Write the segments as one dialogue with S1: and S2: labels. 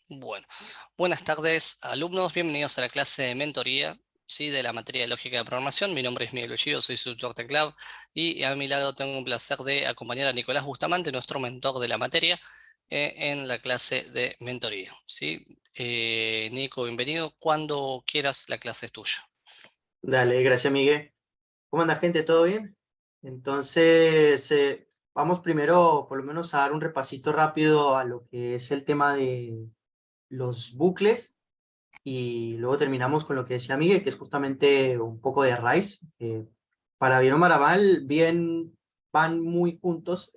S1: Bueno, buenas tardes, alumnos. Bienvenidos a la clase de mentoría, ¿sí? De la materia de lógica de programación. Mi nombre es Miguel Bellido, soy su tutor teclado y a mi lado tengo un placer de acompañar a Nicolás Bustamante, nuestro mentor de la materia, en la clase de mentoría, ¿sí? Nico, bienvenido. Cuando quieras, la clase es tuya.
S2: Dale, gracias, Miguel. ¿Cómo anda, gente? ¿Todo bien? Entonces, vamos primero, por lo menos, a dar un repasito rápido a lo que es el tema de los bucles y luego terminamos con lo que decía Miguel, que es justamente un poco de arrays. Para bien o para mal, bien van muy juntos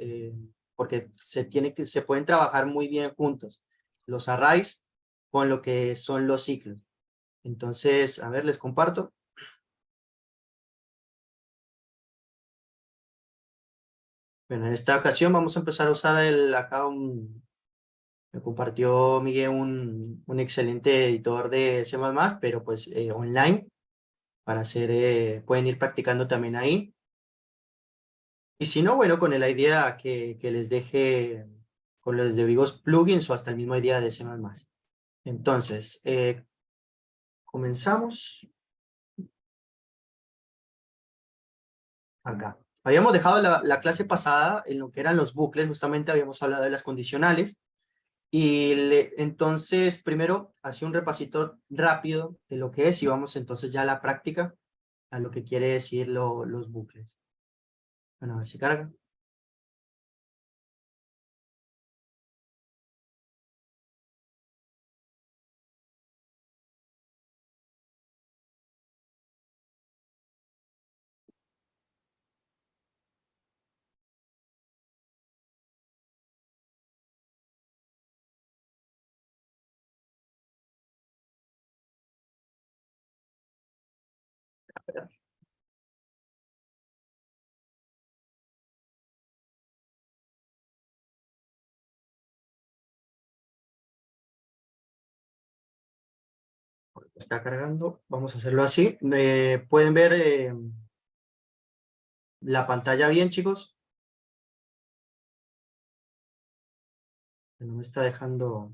S2: porque se pueden trabajar muy bien juntos los arrays con lo que son los ciclos. Entonces, a ver, les comparto. Bueno, en esta ocasión vamos a empezar a usar me compartió Miguel un excelente editor de C++, pero pues online, para hacer, pueden ir practicando también ahí. Y si no, bueno, con la idea que les deje con los de Vigos plugins o hasta el mismo idea de C++. Entonces, comenzamos acá. Habíamos dejado la clase pasada en lo que eran los bucles, justamente habíamos hablado de las condicionales. Entonces, primero, hacía un repasito rápido de lo que es y vamos entonces ya a la práctica, a lo que quiere decir los bucles. Bueno, a ver si carga. Está cargando. Vamos a hacerlo así. ¿Pueden ver la pantalla bien, chicos? No me está dejando...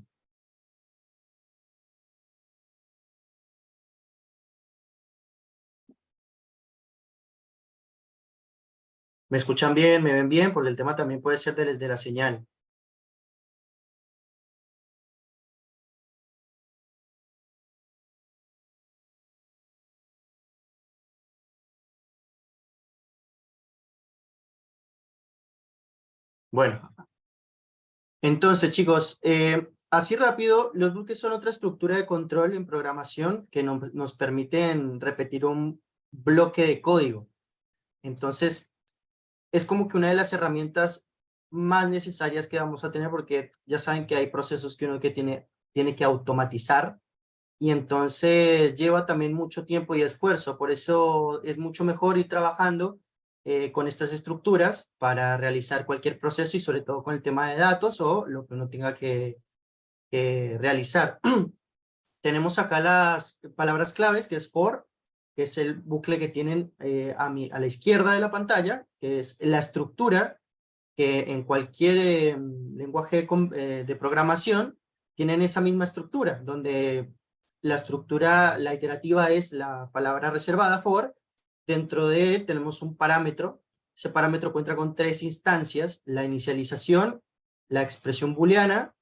S2: ¿Me escuchan bien? ¿Me ven bien? Porque el tema también puede ser de la señal. Bueno, entonces, chicos, así rápido, los bucles son otra estructura de control en programación que nos permiten repetir un bloque de código. Entonces, es como que una de las herramientas más necesarias que vamos a tener porque ya saben que hay procesos que uno tiene que automatizar y entonces lleva también mucho tiempo y esfuerzo. Por eso es mucho mejor ir trabajando con estas estructuras para realizar cualquier proceso y sobre todo con el tema de datos o lo que uno tenga que realizar. Tenemos acá las palabras claves, que es for, que es el bucle que tienen a la izquierda de la pantalla, que es la estructura que en cualquier lenguaje de programación tienen esa misma estructura, donde la estructura, la iterativa es la palabra reservada for, dentro de él tenemos un parámetro, ese parámetro cuenta con tres instancias, la inicialización, la expresión booleana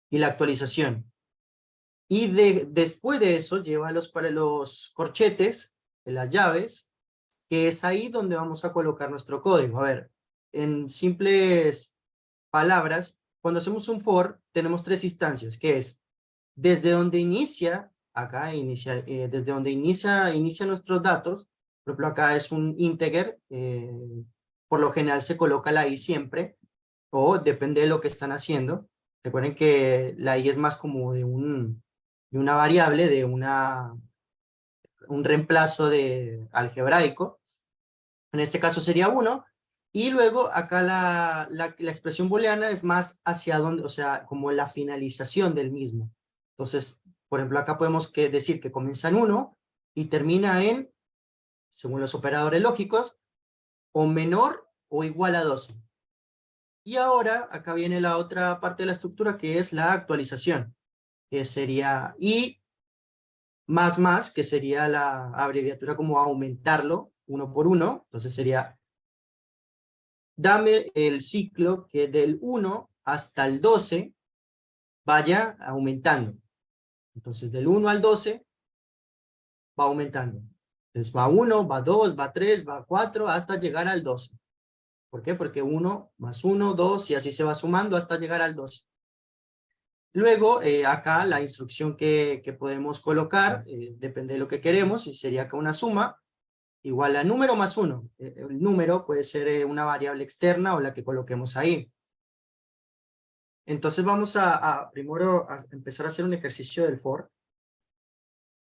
S2: y la actualización. Y después de eso lleva para los corchetes, las llaves, que es ahí donde vamos a colocar nuestro código. A ver, en simples palabras, cuando hacemos un for, tenemos tres instancias, que es desde donde inicia, acá inicia, desde donde inicia nuestros datos, por ejemplo, acá es un integer, por lo general se coloca la i siempre, o depende de lo que están haciendo. Recuerden que la i es más como de una variable, un reemplazo de algebraico. En este caso sería 1. Y luego acá la expresión booleana es más hacia dónde, o sea, como la finalización del mismo. Entonces, por ejemplo, acá podemos decir que comienza en 1 y termina en, según los operadores lógicos, o menor o igual a 12. Y ahora acá viene la otra parte de la estructura que es la actualización. que sería I más, que sería la abreviatura como aumentarlo, 1 por 1, entonces sería, dame el ciclo que del 1 hasta el 12 vaya aumentando. Entonces del 1 al 12 va aumentando. Entonces va 1, va 2, va 3, va 4, hasta llegar al 12. ¿Por qué? Porque 1 más 1, 2, y así se va sumando hasta llegar al 12. Luego, acá la instrucción que podemos colocar, depende de lo que queremos, y sería acá una suma, igual a número más 1. El número puede ser una variable externa o la que coloquemos ahí. Entonces vamos primero a empezar a hacer un ejercicio del for.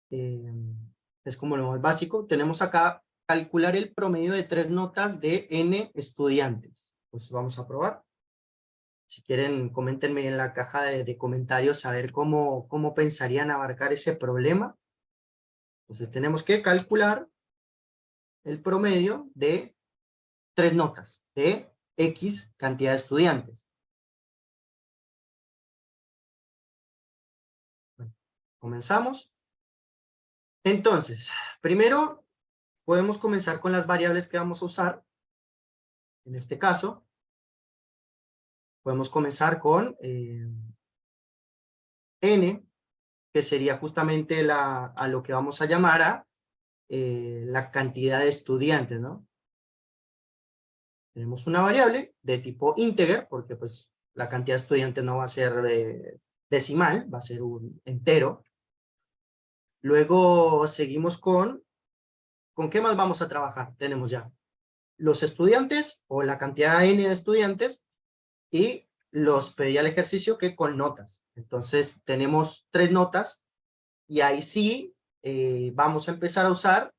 S2: Es como lo más básico. Tenemos acá calcular el promedio de 3 notas de n estudiantes. Pues vamos a probar. Si quieren, coméntenme en la caja de comentarios a ver cómo pensarían abarcar ese problema. Entonces tenemos que calcular el promedio de 3 notas de X cantidad de estudiantes. Bueno, comenzamos. Entonces, primero podemos comenzar con las variables que vamos a usar. En este caso, podemos comenzar con n, que sería justamente a lo que vamos a llamar la cantidad de estudiantes, ¿no? Tenemos una variable de tipo integer, porque pues la cantidad de estudiantes no va a ser decimal, va a ser un entero. Luego seguimos ¿con qué más vamos a trabajar? Tenemos ya los estudiantes o la cantidad n de estudiantes y los pedí al ejercicio que con notas. Entonces tenemos 3 notas y ahí sí vamos a empezar a usar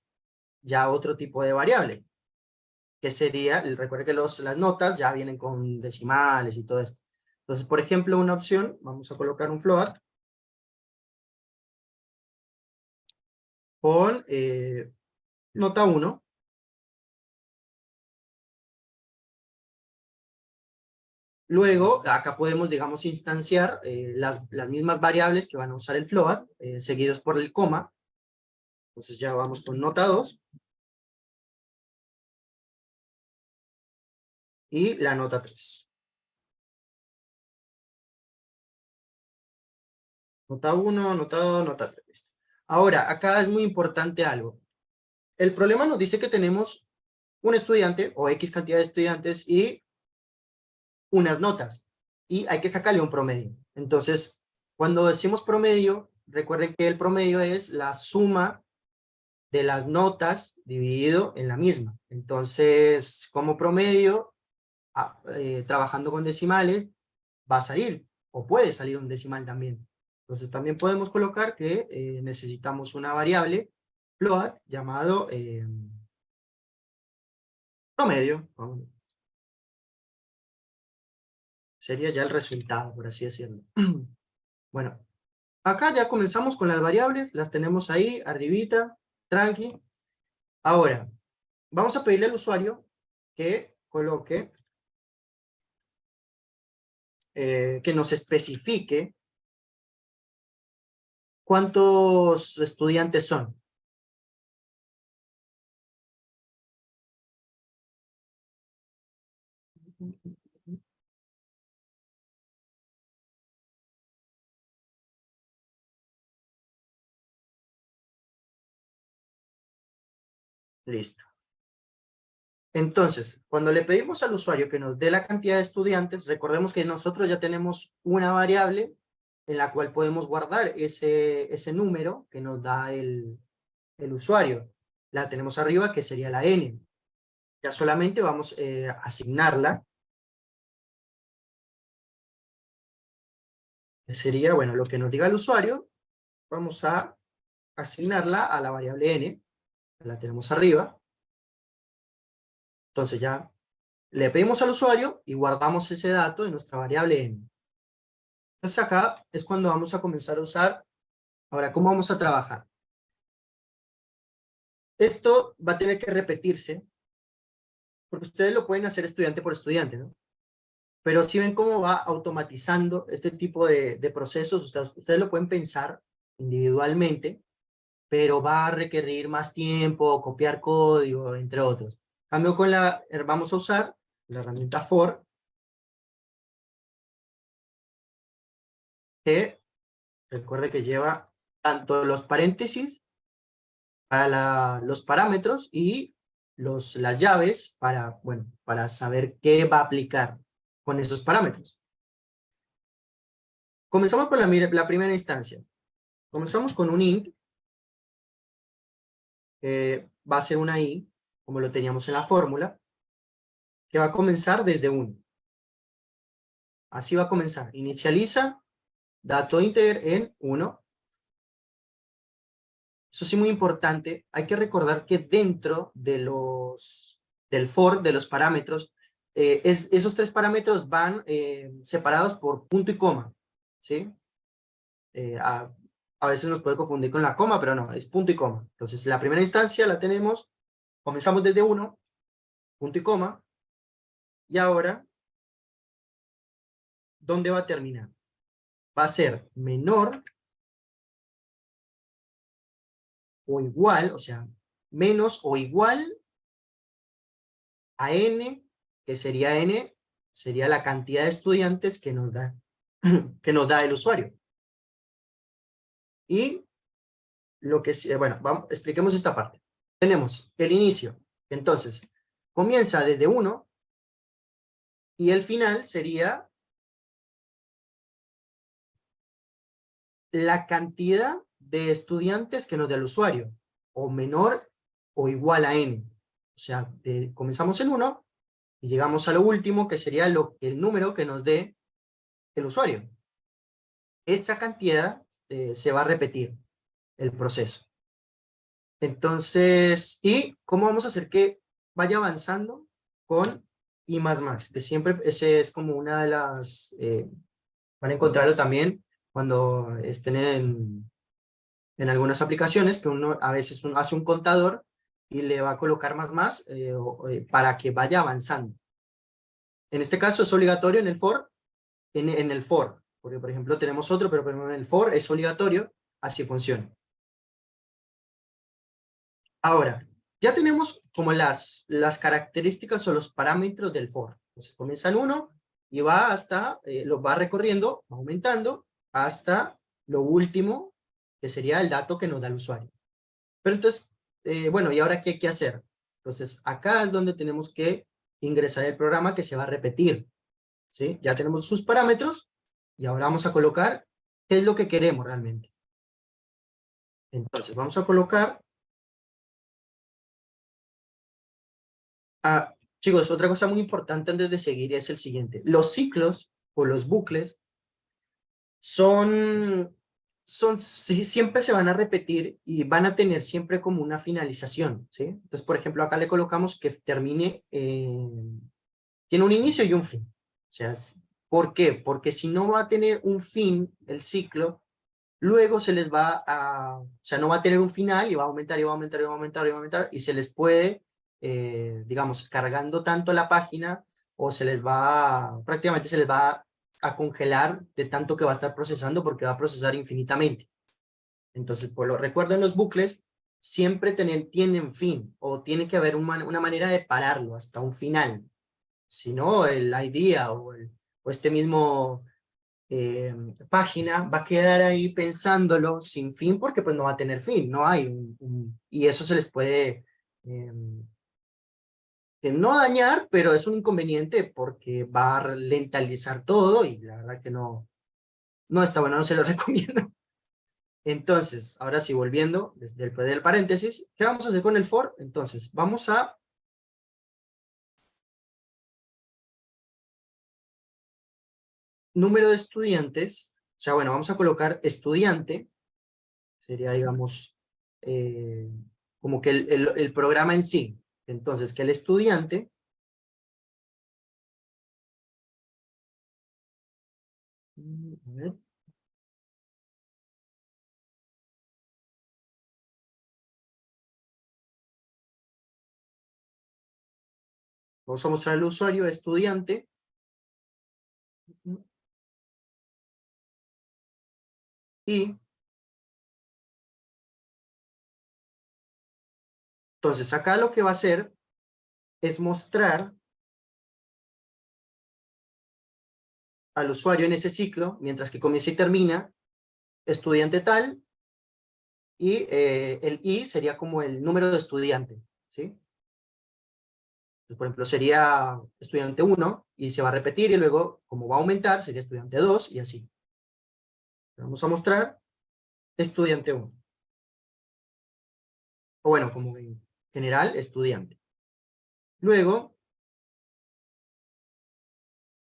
S2: ya otro tipo de variable, que sería, recuerden que las notas ya vienen con decimales y todo esto. Entonces, por ejemplo, una opción, vamos a colocar un float con nota 1. Luego, acá podemos, digamos, instanciar las mismas variables que van a usar el float, seguidos por el coma. Entonces ya vamos con nota 2. Y la nota 3. Nota 1, nota 2, nota 3. Ahora, acá es muy importante algo. El problema nos dice que tenemos un estudiante o X cantidad de estudiantes y unas notas. Y hay que sacarle un promedio. Entonces, cuando decimos promedio, recuerden que el promedio es la suma de las notas dividido en la misma. Entonces, como promedio, trabajando con decimales, va a salir, o puede salir un decimal también. Entonces también podemos colocar que necesitamos una variable float llamado promedio. Sería ya el resultado, por así decirlo. Bueno, acá ya comenzamos con las variables, las tenemos ahí, arribita, tranqui. Ahora, vamos a pedirle al usuario que coloque, que nos especifique cuántos estudiantes son. Listo. Entonces, cuando le pedimos al usuario que nos dé la cantidad de estudiantes, recordemos que nosotros ya tenemos una variable en la cual podemos guardar ese número que nos da el usuario. La tenemos arriba, que sería la n. Ya solamente vamos a asignarla. Que sería, bueno, lo que nos diga el usuario, vamos a asignarla a la variable n. La tenemos arriba. Entonces ya le pedimos al usuario y guardamos ese dato en nuestra variable n. Entonces acá es cuando vamos a comenzar a usar. Ahora, ¿cómo vamos a trabajar? Esto va a tener que repetirse, porque ustedes lo pueden hacer estudiante por estudiante, ¿no? pero si ven cómo va automatizando este tipo de procesos, ustedes lo pueden pensar individualmente, pero va a requerir más tiempo, copiar código, entre otros. En cambio, vamos a usar la herramienta for, que recuerde que lleva tanto los paréntesis para los parámetros y las llaves para, bueno, para saber qué va a aplicar con esos parámetros. Comenzamos por la primera instancia. Comenzamos con un int, que va a ser una i, como lo teníamos en la fórmula, que va a comenzar desde 1. Así va a comenzar. Inicializa dato integer en 1. Eso sí, muy importante. Hay que recordar que dentro del for, de los parámetros, esos 3 parámetros van separados por punto y coma, ¿sí? Eh, a, a veces nos puede confundir con la coma, pero no, es punto y coma. Entonces, la primera instancia la tenemos, comenzamos desde 1, punto y coma, y ahora, ¿dónde va a terminar? Va a ser menor o igual, o sea, menos o igual a n, que sería la cantidad de estudiantes que nos da, que nos da el usuario. Y bueno, expliquemos esta parte. Tenemos el inicio, entonces, comienza desde 1 y el final sería la cantidad de estudiantes que nos da el usuario, o menor o igual a n. O sea, comenzamos en 1 y llegamos a lo último, que sería el número que nos dé el usuario. Esa cantidad se va a repetir el proceso. Entonces, ¿y cómo vamos a hacer que vaya avanzando? Con I++, que siempre ese es como una de las, van a encontrarlo también cuando estén en algunas aplicaciones, que uno a veces uno hace un contador y le va a colocar para que vaya avanzando. En este caso es obligatorio en el for, en el for, porque por ejemplo tenemos otro, pero en el for es obligatorio, así funciona. Ahora, ya tenemos como las características o los parámetros del for. Entonces comienza en 1 y va hasta, lo va recorriendo, va aumentando, hasta lo último, que sería el dato que nos da el usuario. Pero entonces, bueno, ¿y ahora qué hay que hacer? Entonces, acá es donde tenemos que ingresar el programa que se va a repetir, ¿sí? Ya tenemos sus parámetros y ahora vamos a colocar qué es lo que queremos realmente. Entonces, vamos a colocar chicos, otra cosa muy importante antes de seguir es el siguiente. Los ciclos o los bucles sí, siempre se van a repetir y van a tener siempre como una finalización, ¿sí? Entonces, por ejemplo, acá le colocamos que termine, tiene un inicio y un fin. O sea, ¿por qué? Porque si no va a tener un fin el ciclo, luego o sea, no va a tener un final y va a aumentar y va a aumentar y va a aumentar y va a aumentar y se les puede, digamos, cargando tanto la página o prácticamente se les va a congelar de tanto que va a estar procesando porque va a procesar infinitamente. Entonces, pues lo recuerden, los bucles siempre tienen fin o tiene que haber una manera de pararlo hasta un final. Si no, el idea o este mismo página va a quedar ahí pensándolo sin fin porque pues no va a tener fin, no hay y eso se les puede no dañar, pero es un inconveniente porque va a lentalizar todo y la verdad que no está bueno, no se lo recomiendo. Entonces, ahora sí, volviendo después del paréntesis, ¿qué vamos a hacer con el for? Entonces, vamos a número de estudiantes, o sea, bueno, vamos a colocar estudiante, sería, digamos, como que el programa en sí. Entonces, que el estudiante, a ver, vamos a mostrar al usuario estudiante, Y entonces acá lo que va a hacer es mostrar al usuario en ese ciclo, mientras que comienza y termina, estudiante tal, y el I sería como el número de estudiante, ¿sí? Entonces, por ejemplo, sería estudiante 1 y se va a repetir y luego, como va a aumentar, sería estudiante 2 y así. Vamos a mostrar estudiante 1. O bueno, como en general, estudiante. Luego,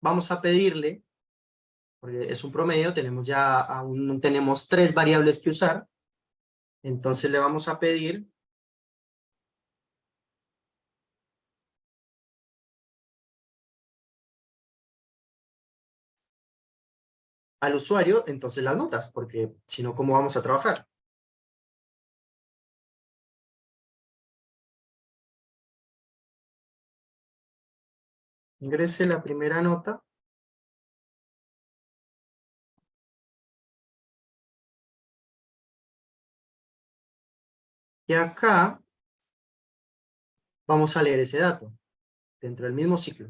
S2: vamos a pedirle, porque es un promedio, tenemos ya aún tenemos 3 variables que usar, entonces le vamos a pedir al usuario, entonces las notas, porque si no, ¿cómo vamos a trabajar? Ingrese la primera nota. Y acá vamos a leer ese dato, dentro del mismo ciclo.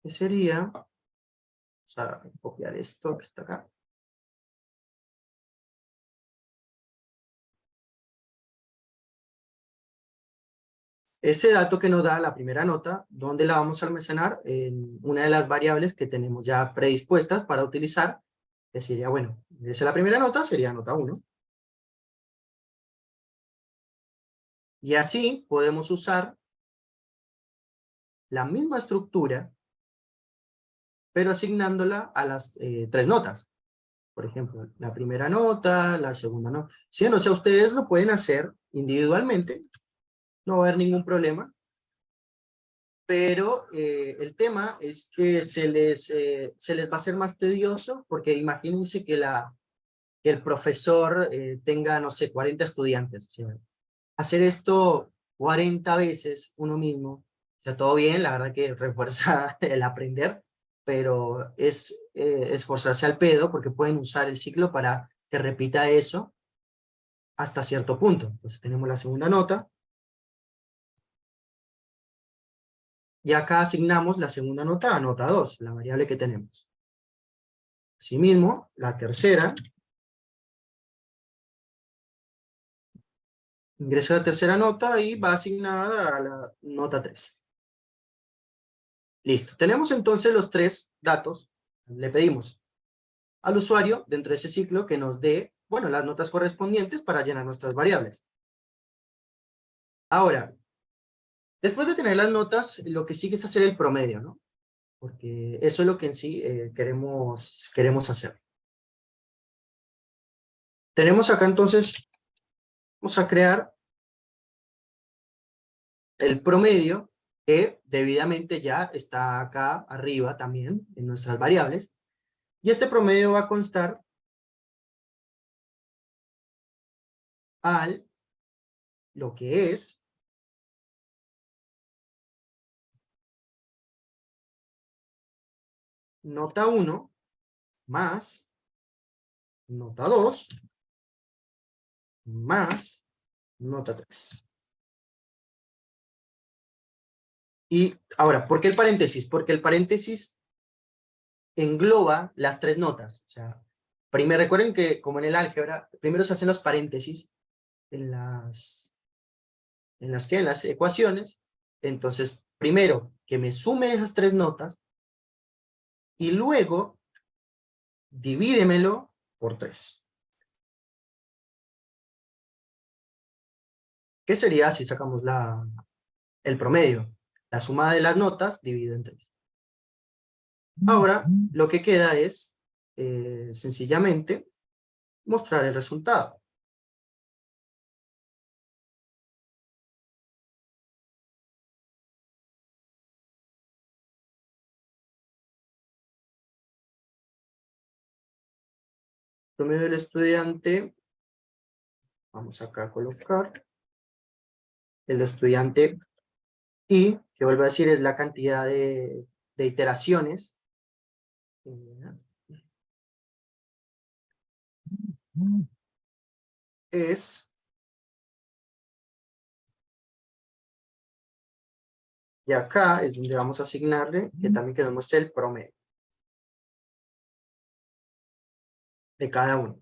S2: Que sería, vamos a copiar esto que está acá. Ese dato que nos da la primera nota, ¿dónde la vamos a almacenar? En una de las variables que tenemos ya predispuestas para utilizar, que sería, bueno, esa es la primera nota, sería nota 1. Y así podemos usar la misma estructura, pero asignándola a las 3 notas. Por ejemplo, la primera nota, la segunda nota. Si no, o sea, ustedes lo pueden hacer individualmente, no va a haber ningún problema. Pero el tema es que se les va a hacer más tedioso, porque imagínense que, que el profesor tenga, no sé, 40 estudiantes. O sea, hacer esto 40 veces uno mismo, o sea, todo bien, la verdad que refuerza el aprender, pero es esforzarse al pedo, porque pueden usar el ciclo para que repita eso hasta cierto punto. Entonces tenemos la segunda nota, y acá asignamos la segunda nota a nota 2, la variable que tenemos. Asimismo, la tercera, ingresa la tercera nota y va asignada a la nota 3. Listo. Tenemos entonces los 3 datos. Le pedimos al usuario, dentro de ese ciclo, que nos dé, bueno, las notas correspondientes para llenar nuestras variables. Ahora, después de tener las notas, lo que sigue es hacer el promedio, ¿no? Porque eso es lo que en sí queremos hacer. Tenemos acá entonces, vamos a crear el promedio, que debidamente ya está acá arriba también en nuestras variables, y este promedio va a constar al lo que es nota 1 más nota 2 más nota 3. Y ahora, ¿por qué el paréntesis? Porque el paréntesis engloba las 3 notas. O sea, primero recuerden que como en el álgebra, primero se hacen los paréntesis en en las ecuaciones. Entonces, primero que me sumen esas 3 notas y luego divídemelo por 3. ¿Qué sería si sacamos el promedio? La suma de las notas dividido en 3. Ahora, lo que queda es sencillamente mostrar el resultado. Promedio del estudiante, vamos acá a colocar el estudiante I, que vuelvo a decir es la cantidad de iteraciones. es, y acá es donde vamos a asignarle, que también que nos muestre el promedio de cada uno.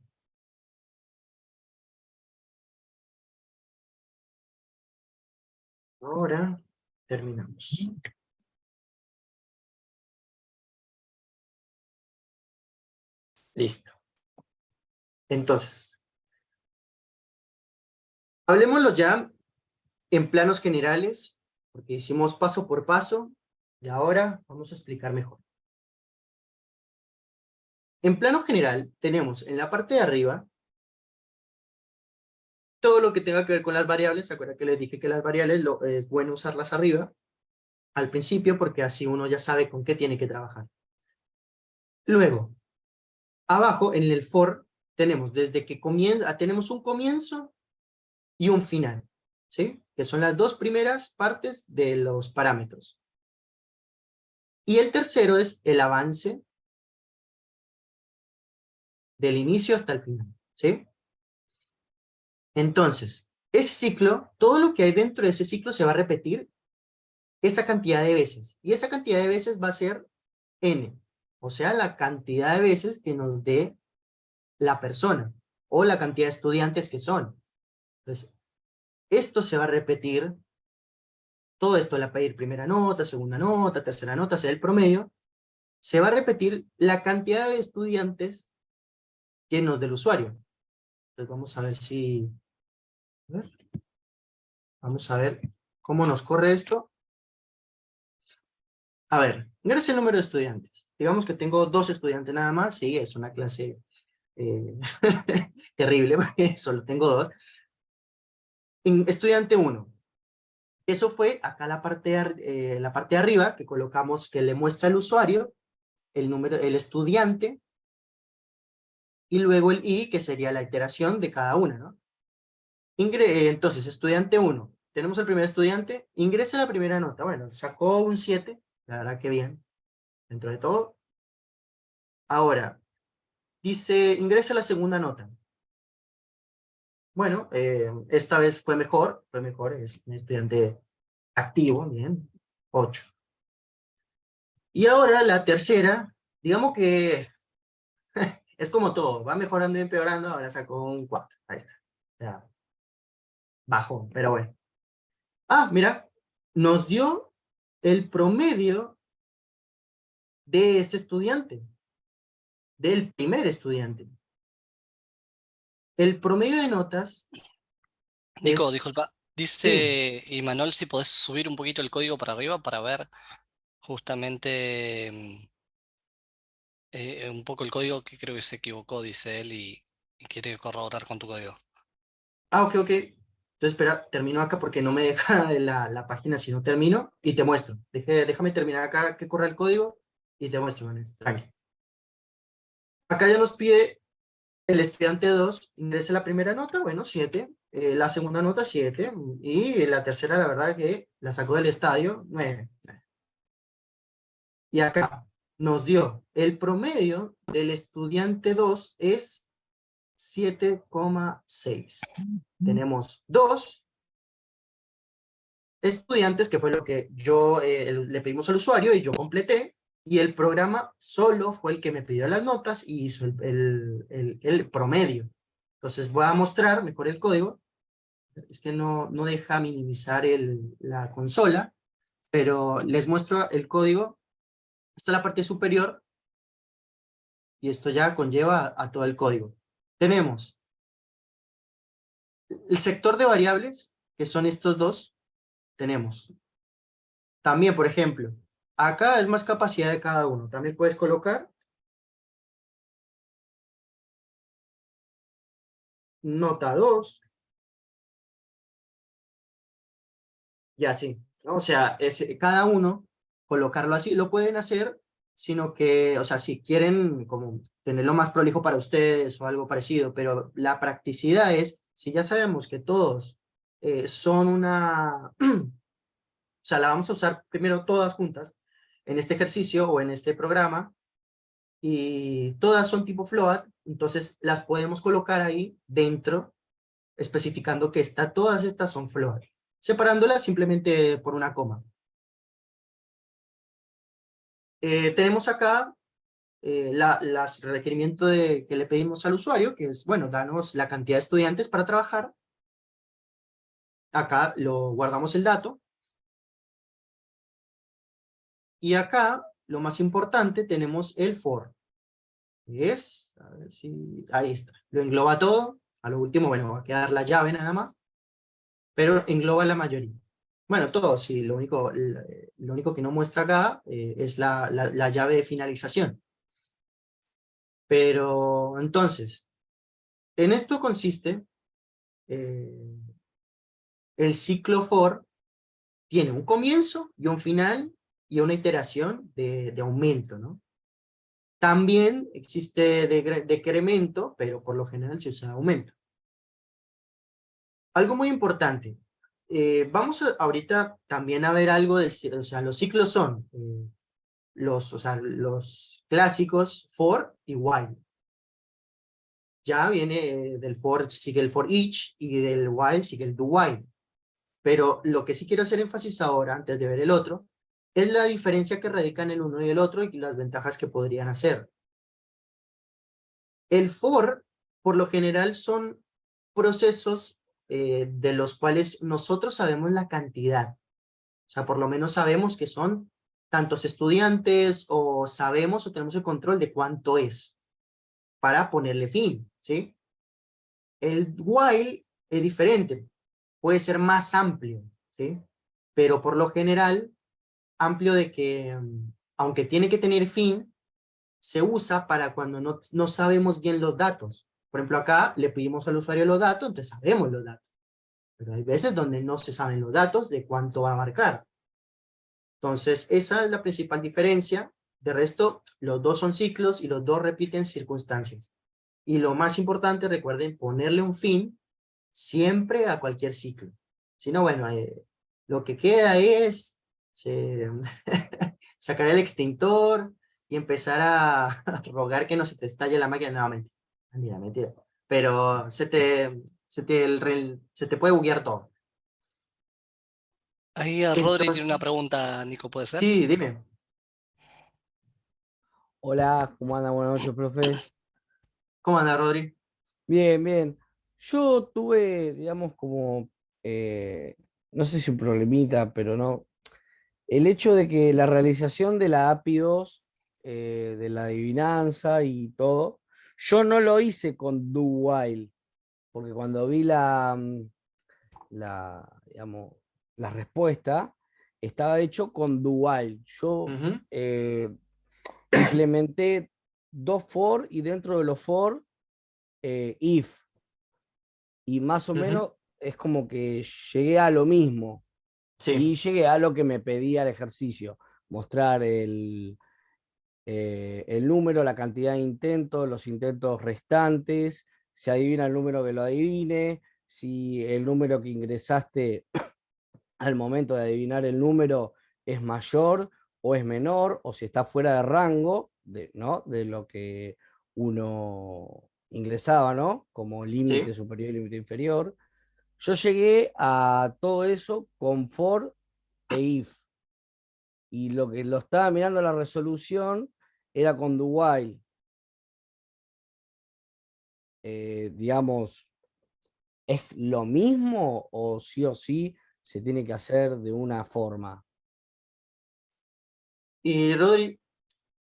S2: Ahora terminamos. Listo. Entonces, hablemoslo ya en planos generales, porque hicimos paso por paso, y ahora vamos a explicar mejor. En plano general, tenemos en la parte de arriba todo lo que tenga que ver con las variables. ¿Se acuerdan que les dije que las variables es bueno usarlas arriba al principio porque así uno ya sabe con qué tiene que trabajar? Luego, abajo en el for tenemos desde que comienza, tenemos un comienzo y un final, ¿sí? Que son las dos primeras partes de los parámetros. Y el tercero es el avance del inicio hasta el final, ¿sí? Entonces, ese ciclo, todo lo que hay dentro de ese ciclo se va a repetir esa cantidad de veces. Y esa cantidad de veces va a ser n, o sea, la cantidad de veces que nos dé la persona, o la cantidad de estudiantes que son. Entonces, esto se va a repetir, todo esto le va a pedir primera nota, segunda nota, tercera nota, sea el promedio, se va a repetir la cantidad de estudiantes que nos dé el usuario. Entonces vamos a ver si, a ver, vamos a ver cómo nos corre esto. A ver, ingrese el número de estudiantes. Digamos que tengo 2 estudiantes nada más. Sí, es una clase eh, terrible porque solo tengo 2. Estudiante 1. Eso fue acá la parte de arriba que colocamos, que le muestra al usuario el número, el estudiante, y luego el i, que sería la iteración de cada una, ¿no? Entonces, estudiante 1. Tenemos el primer estudiante. Ingresa la primera nota. Bueno, sacó un 7. La verdad que bien, dentro de todo. Ahora, dice, ingresa la segunda nota. Bueno, esta vez fue mejor, es un estudiante activo, bien, 8. Y ahora la tercera, digamos que es como todo, va mejorando y empeorando, ahora sacó un 4, ahí está, ya, bajó, pero bueno. Ah, mira, nos dio el promedio de ese estudiante, del primer estudiante. El promedio de notas
S1: Nico,
S2: es,
S1: disculpa.
S2: sí.
S1: Dice Imanol si podés subir un poquito el código para arriba para ver justamente un poco el código que creo que se equivocó, dice él, y quiere corroborar con tu código.
S2: Ah, ok, ok. Entonces, espera, termino acá porque no me deja la página si no termino y te muestro. Déjame terminar acá que corra el código y te muestro, Manuel. Tranqui. Acá ya nos pide el estudiante 2 ingrese la primera nota, bueno, 7. La segunda nota, 7. Y la tercera, la verdad que la sacó del estadio, 9. Y acá nos dio el promedio del estudiante 2 es 7,6. Tenemos 2 estudiantes, que fue lo que yo le pedimos al usuario y yo completé, y el programa solo fue el que me pidió las notas y hizo el promedio. Entonces voy a mostrar mejor el código. Es que no deja minimizar la consola, pero les muestro el código. Esta es la parte superior y esto ya conlleva a todo el código. Tenemos el sector de variables, que son estos dos. Tenemos también, por ejemplo, acá es más capacidad de cada uno. También puedes colocar nota 2 y así, ¿no? O sea, cada uno, colocarlo así, lo pueden hacer, sino que, o sea, si quieren como tenerlo más prolijo para ustedes o algo parecido, pero la practicidad es, si ya sabemos que todos son una, o sea, la vamos a usar primero todas juntas en este ejercicio o en este programa, y todas son tipo float, entonces las podemos colocar ahí dentro, especificando que todas estas son float, separándolas simplemente por una coma. Tenemos acá las requerimientos que le pedimos al usuario, que es, bueno, danos la cantidad de estudiantes para trabajar. Acá lo guardamos el dato. Y acá, lo más importante, tenemos el for. Es, a ver si, ahí está. Lo engloba todo. A lo último, bueno, va a quedar la llave nada más, pero engloba la mayoría. Bueno, todo, sí, lo único que no muestra acá es la llave de finalización. Pero entonces, en esto consiste eh, el ciclo for, tiene un comienzo y un final y una iteración de aumento, ¿no? También existe decremento, pero por lo general se usa aumento. Algo muy importante, vamos ahorita también a ver algo o sea, los ciclos son o sea, los clásicos for y while. Ya viene del for, sigue el for each, y del while sigue el do while. Pero lo que sí quiero hacer énfasis ahora, antes de ver el otro, es la diferencia que radica en el uno y el otro y las ventajas que podrían hacer. El for, por lo general, son procesos de los cuales nosotros sabemos la cantidad. O sea, por lo menos sabemos que son tantos estudiantes o sabemos o tenemos el control de cuánto es para ponerle fin, ¿sí? El while es diferente, puede ser más amplio, ¿sí? Pero por lo general, amplio de que, aunque tiene que tener fin, se usa para cuando no sabemos bien los datos. Por ejemplo, acá le pedimos al usuario los datos, entonces sabemos los datos. Pero hay veces donde no se saben los datos de cuánto va a marcar. Entonces, esa es la principal diferencia. De resto, los dos son ciclos y los dos repiten circunstancias. Y lo más importante, recuerden, ponerle un fin siempre a cualquier ciclo. Si no, bueno, lo que queda es sacar el extintor y empezar a rogar que no se te estalle la máquina nuevamente. Mentira, mentira. Pero se te puede buguear todo.
S1: Ahí Rodri tiene
S2: Entonces,
S1: una pregunta, Nico, ¿puede ser?
S2: sí, dime.
S3: Hola, ¿cómo anda? Buenas noches, profe.
S2: ¿Cómo anda, Rodri?
S3: Bien, bien. Yo tuve, digamos, como, no sé si un problemita, pero no. El hecho de que la realización de la API 2, de la adivinanza y todo, yo no lo hice con do while, porque cuando vi digamos, la respuesta, estaba hecho con do while. Yo
S2: Ujú,
S3: implementé dos for y dentro de los for if, y más o
S2: ujú.
S3: menos es como que llegué a lo mismo
S2: Sí,
S3: y llegué a lo que me pedía el ejercicio, mostrar el número, la cantidad de intentos, los intentos restantes, si adivina el número que lo adivine, si el número que ingresaste al momento de adivinar el número es mayor o es menor, o si está fuera de rango, ¿no? De lo que uno ingresaba, ¿no? Como límite
S2: sí.
S3: superior y límite inferior. Yo llegué a todo eso con for e if. Y lo que lo estaba mirando la resolución era con do while. Digamos, ¿es lo mismo o sí se tiene que hacer de una forma?
S2: Y Rodri,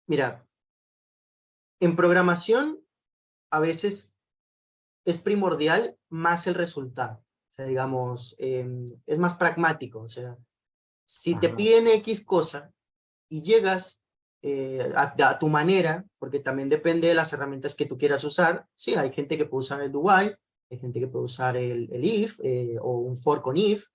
S2: mira, en programación a veces es primordial más el resultado. O sea, digamos, es más pragmático. O sea, si te
S3: Ajá.
S2: piden X cosa y llegas a tu manera, porque también depende de las herramientas que tú quieras usar. Sí, hay gente que puede usar el do while, hay gente que puede usar el if o un for con if.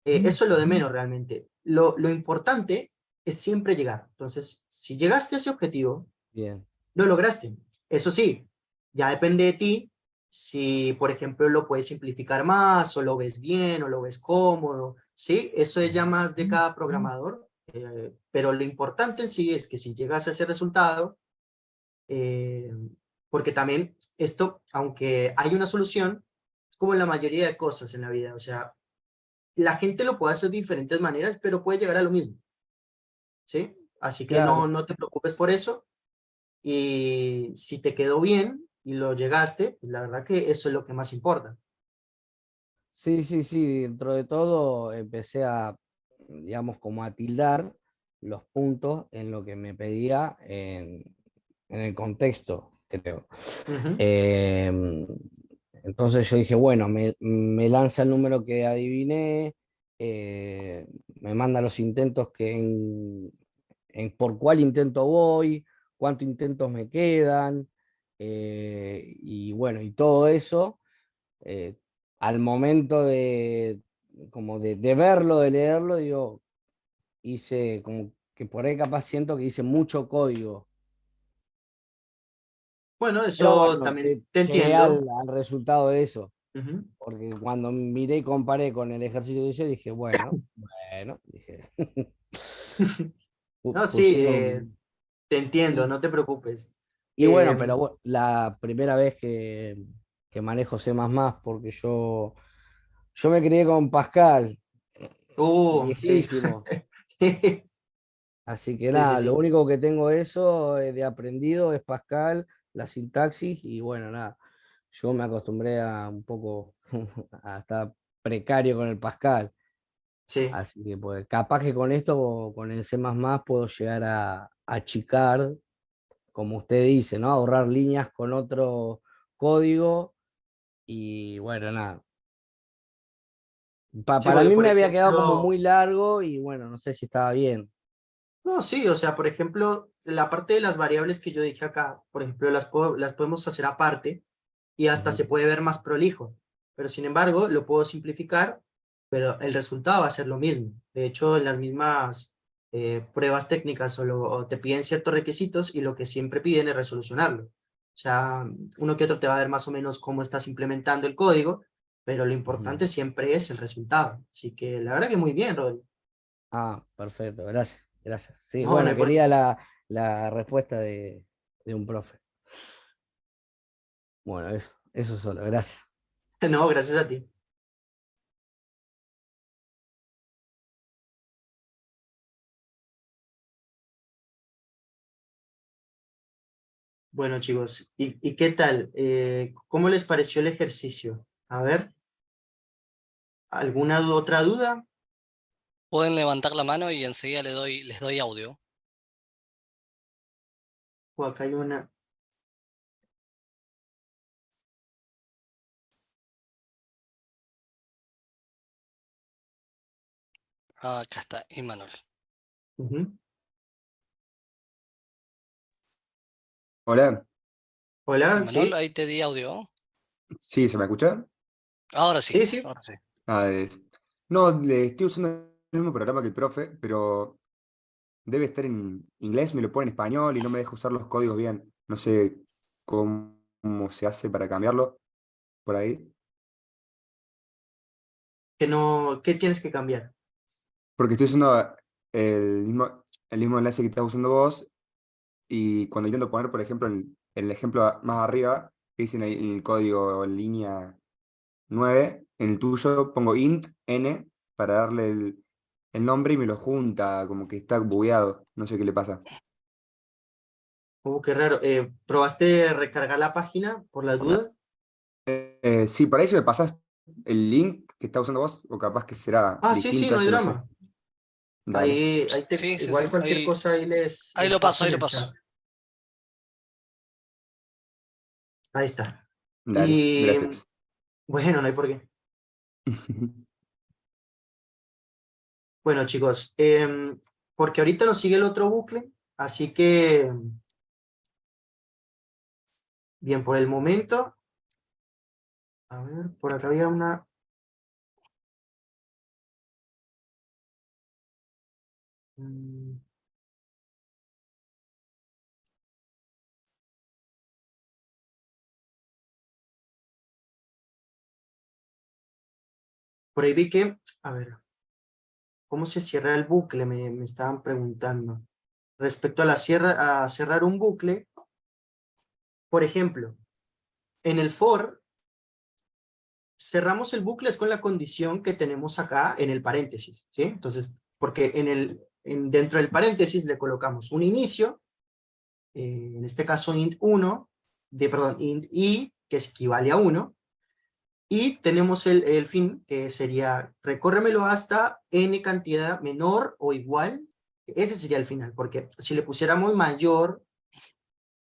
S2: Eso es lo de menos realmente. Lo importante es siempre llegar. Entonces, si llegaste a ese objetivo,
S3: Bien.
S2: lo lograste. Eso sí, ya depende de ti si, por ejemplo, lo puedes simplificar más o lo ves bien o lo ves cómodo. Sí, eso es ya más de cada programador. Pero lo importante en sí es que si llegas a ese resultado, porque también esto, aunque hay una solución, es como en la mayoría de cosas en la vida, o sea, la gente lo puede hacer de diferentes maneras, pero puede llegar a lo mismo, ¿sí? Así que
S3: Claro,
S2: no te preocupes por eso, y si te quedó bien y lo llegaste, pues la verdad que eso es lo que más importa.
S3: sí, sí, sí, dentro de todo empecé a, digamos, como a tildar los puntos en lo que me pedía en el contexto, creo.
S2: Ujú.
S3: Em, entonces yo dije, bueno, me lanza el número que adiviné, me manda los intentos por cuál intento voy, cuántos intentos me quedan, y bueno, y todo eso, eh, al momento como de verlo, de leerlo, digo, hice como que por ahí capaz siento que hice mucho código.
S2: Bueno,
S3: Pero
S2: eso
S3: bueno,
S2: también te
S3: llegué
S2: entiendo.
S3: al resultado de eso.
S2: Ujú.
S3: Porque cuando miré y comparé con el ejercicio que hice, dije, bueno, dije,
S2: No, sí,
S3: pusieron.
S2: te entiendo,
S3: Y,
S2: no te preocupes.
S3: y bueno, pero la primera vez que manejo C++, porque yo me crié con Pascal,
S2: sí.
S3: viejísimo. Así que
S2: Sí, sí,
S3: nada, lo
S2: sí.
S3: único que tengo eso de aprendido es Pascal, la sintaxis, y bueno, nada, yo me acostumbré a un poco a estar precario con el Pascal.
S2: Sí.
S3: Así que pues, capaz que con esto, con el C++, puedo llegar a achicar, como usted dice, ¿no? Ahorrar líneas con otro código y bueno, nada.
S2: Sí,
S3: Para
S2: porque
S3: mí
S2: por
S3: me había quedado como muy
S2: ejemplo,
S3: largo y bueno, no sé si estaba bien.
S2: no, sí, o sea, por ejemplo, la parte de las variables que yo dije acá, por ejemplo, las podemos hacer aparte y hasta
S3: Ujú.
S2: se puede ver más prolijo, pero sin embargo, lo puedo simplificar, pero el resultado va a ser lo mismo. De hecho, en las mismas pruebas técnicas o te piden ciertos requisitos y lo que siempre piden es resolucionarlo. O sea, uno que otro te va a ver más o menos cómo estás implementando el código, pero lo
S3: Ujú.
S2: importante siempre es el resultado. Así que la verdad que muy bien, Rodri.
S3: Ah, perfecto, gracias, gracias. Sí,
S2: No, no
S3: bueno,
S2: hay por qué.
S3: quería la respuesta de un profe. Bueno, eso solo, gracias.
S2: No, gracias a ti. Bueno, chicos, ¿y qué tal? ¿Cómo les pareció el ejercicio? A ver, ¿alguna otra duda?
S1: Pueden levantar la mano y enseguida les doy audio.
S2: O acá hay una.
S1: Ah, acá está, Immanuel.
S2: Ujú.
S4: Hola,
S2: Hola,
S1: Immanuel,
S2: ¿sí?
S1: ahí te di audio.
S4: sí, ¿se me escucha?
S1: Ahora sí,
S2: Sí, sí.
S1: ahora sí.
S4: Ah, no, le estoy usando el mismo programa que el profe, pero debe estar en inglés, me lo pone en español y no me deja usar los códigos bien. No sé cómo se hace para cambiarlo por ahí.
S2: Que no, ¿qué tienes que cambiar?
S4: Porque estoy usando el mismo enlace que estás usando vos y cuando intento poner, por ejemplo, en el ejemplo más arriba, que dice en el código en línea 9 en el tuyo pongo int n para darle el nombre y me lo junta, como que está bugueado, no sé qué le pasa.
S2: Qué raro. ¿Probaste recargar la página por las dudas?
S4: Sí, para eso me pasas el link que está usando vos, o capaz que será
S2: Ah, sí, sí,
S4: distinto a
S2: no hay
S4: este, no sé.
S2: drama.
S4: Dale.
S1: Sí, sí,
S2: Igual
S1: sí.
S2: cualquier cosa ahí
S1: Ahí
S2: les
S1: lo paso,
S2: paso
S1: ahí
S2: en
S1: lo
S2: el
S1: paso.
S2: chat. Ahí está.
S4: Dale,
S2: Y
S4: gracias.
S2: bueno, no hay por qué. Bueno, chicos, porque ahorita nos sigue el otro bucle, así que, bien, por el momento, a ver, por acá había una. mm, Por ahí vi que, a ver, ¿cómo se cierra el bucle? Me estaban preguntando. Respecto a a cerrar un bucle, por ejemplo, en el for, cerramos el bucle es con la condición que tenemos acá en el paréntesis, ¿sí? Entonces, porque dentro del paréntesis le colocamos un inicio, en este caso int 1, int i, que equivale a 1, y tenemos el fin, que sería, recórremelo hasta n cantidad menor o igual, ese sería el final, porque si le pusiéramos mayor,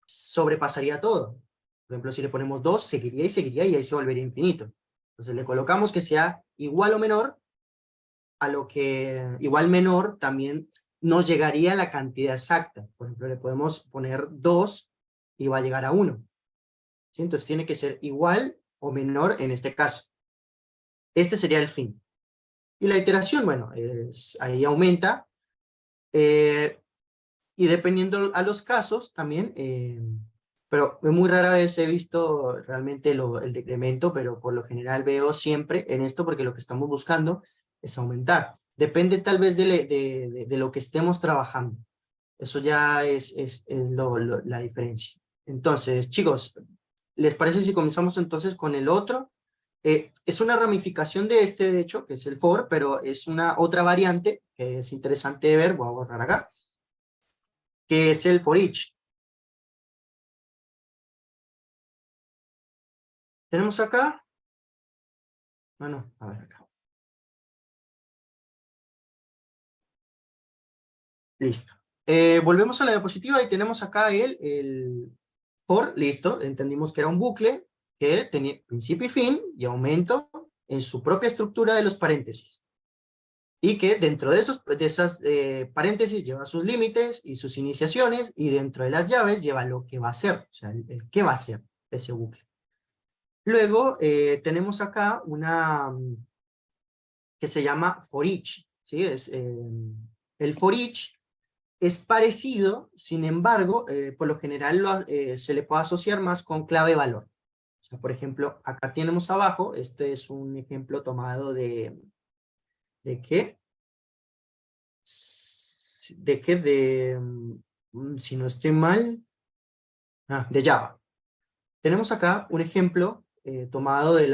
S2: sobrepasaría todo. Por ejemplo, si le ponemos 2, seguiría y ahí se volvería infinito. Entonces le colocamos que sea igual o menor a lo que igual menor también nos llegaría a la cantidad exacta. Por ejemplo, le podemos poner 2 y va a llegar a 1. ¿Sí? Entonces tiene que ser igual o menor en este caso. Este sería el fin. Y la iteración, bueno, ahí aumenta. Y dependiendo a los casos también, pero muy rara vez he visto realmente el decremento, pero por lo general veo siempre en esto porque lo que estamos buscando es aumentar. Depende tal vez de lo que estemos trabajando. Eso ya es la diferencia. Entonces, chicos, ¿les parece si comenzamos entonces con el otro? Es una ramificación de este, de hecho, que es el for, pero es una otra variante que es interesante de ver. Voy a borrar acá, que es el for each. Tenemos acá, bueno, a ver acá. Listo. Volvemos a la diapositiva y tenemos acá el for, listo, entendimos que era un bucle que tenía principio y fin y aumento en su propia estructura de los paréntesis. Y que dentro de esas paréntesis lleva sus límites y sus iniciaciones, y dentro de las llaves lleva lo que va a hacer, o sea, el qué va a hacer ese bucle. Luego tenemos acá una que se llama for each, ¿sí? El for each es parecido, sin embargo, por lo general se le puede asociar más con clave valor. O sea, por ejemplo, acá tenemos abajo, este es un ejemplo tomado ¿de qué? ¿De qué? Si no estoy mal, de Java. Tenemos acá un ejemplo tomado de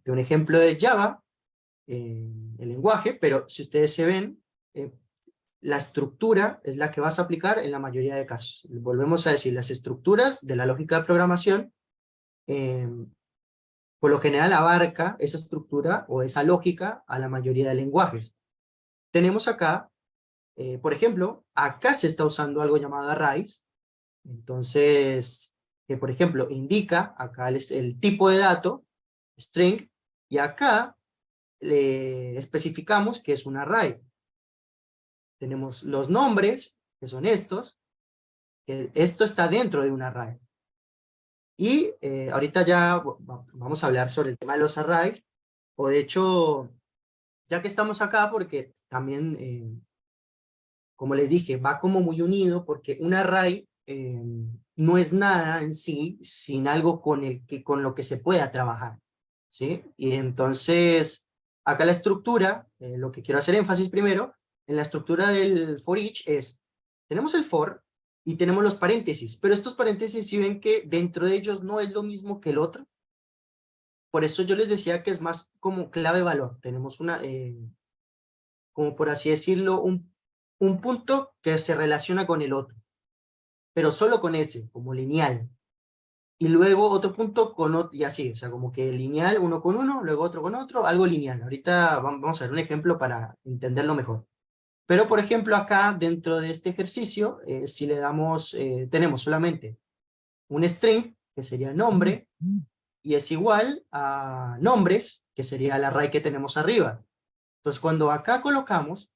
S2: un ejemplo de Java, el lenguaje, pero si ustedes se ven, la estructura es la que vas a aplicar en la mayoría de casos. Volvemos a decir, las estructuras de la lógica de programación, por lo general abarca esa estructura o esa lógica a la mayoría de lenguajes. Tenemos acá, por ejemplo, acá se está usando algo llamado arrays, entonces, que por ejemplo indica acá el tipo de dato, string, y acá le especificamos que es un array. Tenemos los nombres, que son estos, que esto está dentro de un array. Y ahorita ya vamos a hablar sobre el tema de los arrays, o de hecho, ya que estamos acá, porque también, como les dije, va como muy unido, porque un array no es nada en sí, sin algo con lo que se pueda trabajar, ¿sí? Y entonces, acá la estructura, lo que quiero hacer énfasis primero, en la estructura del for each es, tenemos el for y tenemos los paréntesis, pero estos paréntesis si ven que dentro de ellos no es lo mismo que el otro. Por eso yo les decía que es más como clave valor. Tenemos como por así decirlo, un punto que se relaciona con el otro, pero solo con ese, como lineal. Y luego otro punto con otro, y así, o sea, como que lineal uno con uno, luego otro con otro, algo lineal. Ahorita vamos a ver un ejemplo para entenderlo mejor. Pero, por ejemplo, acá dentro de este ejercicio, si le damos, tenemos solamente un string, que sería nombre, y es igual a nombres, que sería el array que tenemos arriba. Entonces, cuando acá colocamos,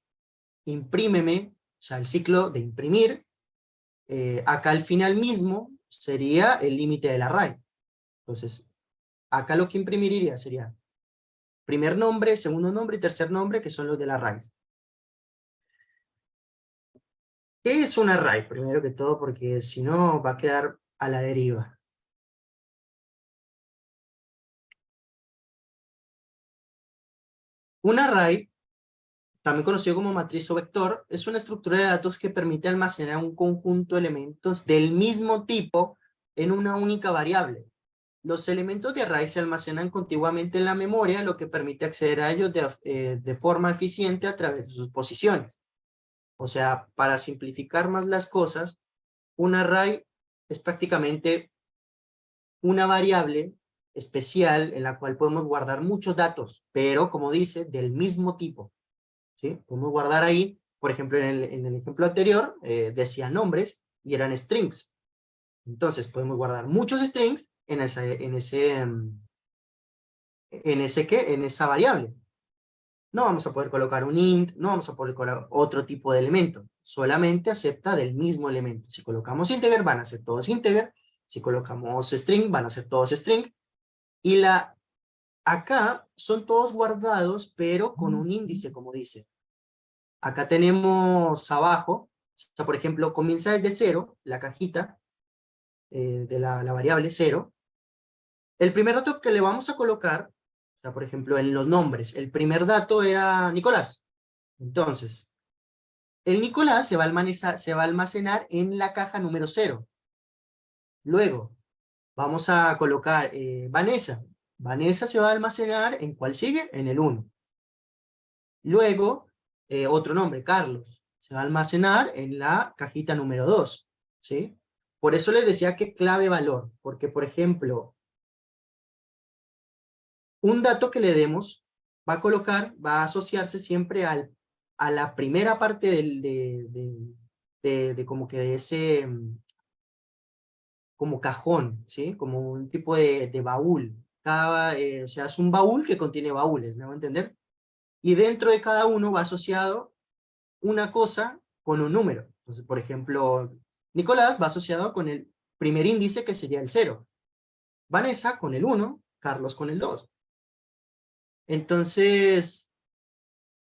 S2: imprímeme, o sea, el ciclo de imprimir, acá al final mismo sería el límite del array. Entonces, acá lo que imprimiría sería primer nombre, segundo nombre y tercer nombre, que son los del array. ¿Qué es un array? Primero que todo, porque si no va a quedar a la deriva. Un array también conocido como matriz o vector, es una estructura de datos que permite almacenar un conjunto de elementos del mismo tipo en una única variable. Los elementos de array se almacenan contiguamente en la memoria, lo que permite acceder a ellos de forma eficiente a través de sus posiciones. O sea, para simplificar más las cosas, un array es prácticamente una variable especial en la cual podemos guardar muchos datos, pero como dice, del mismo tipo. ¿Sí? Podemos guardar ahí, por ejemplo, en el ejemplo anterior, decía nombres y eran strings. Entonces podemos guardar muchos strings en esa variable. No vamos a poder colocar un int, no vamos a poder colocar otro tipo de elemento, solamente acepta del mismo elemento. Si colocamos integer, van a ser todos integer, si colocamos string, van a ser todos string, y acá son todos guardados, pero con un índice, como dice. Acá tenemos abajo, o sea, por ejemplo, comienza desde 0, la cajita de la variable 0. El primer dato que le vamos a colocar, o sea, por ejemplo, en los nombres, el primer dato era Nicolás. Entonces, el Nicolás se va a almacenar en la caja número 0. Luego, vamos a colocar Vanessa. Vanessa se va a almacenar en ¿cuál sigue? En el 1. Luego, otro nombre, Carlos, se va a almacenar en la cajita número 2, ¿sí? Por eso les decía que clave valor, porque por ejemplo, un dato que le demos va a asociarse siempre a la primera parte de como que de ese, como cajón, ¿sí? Como un tipo de baúl. O sea, es un baúl que contiene baúles, ¿me va a entender? Y dentro de cada uno va asociado una cosa con un número. Entonces, por ejemplo, Nicolás va asociado con el primer índice que sería el 0. Vanessa con el 1, Carlos con el 2. Entonces,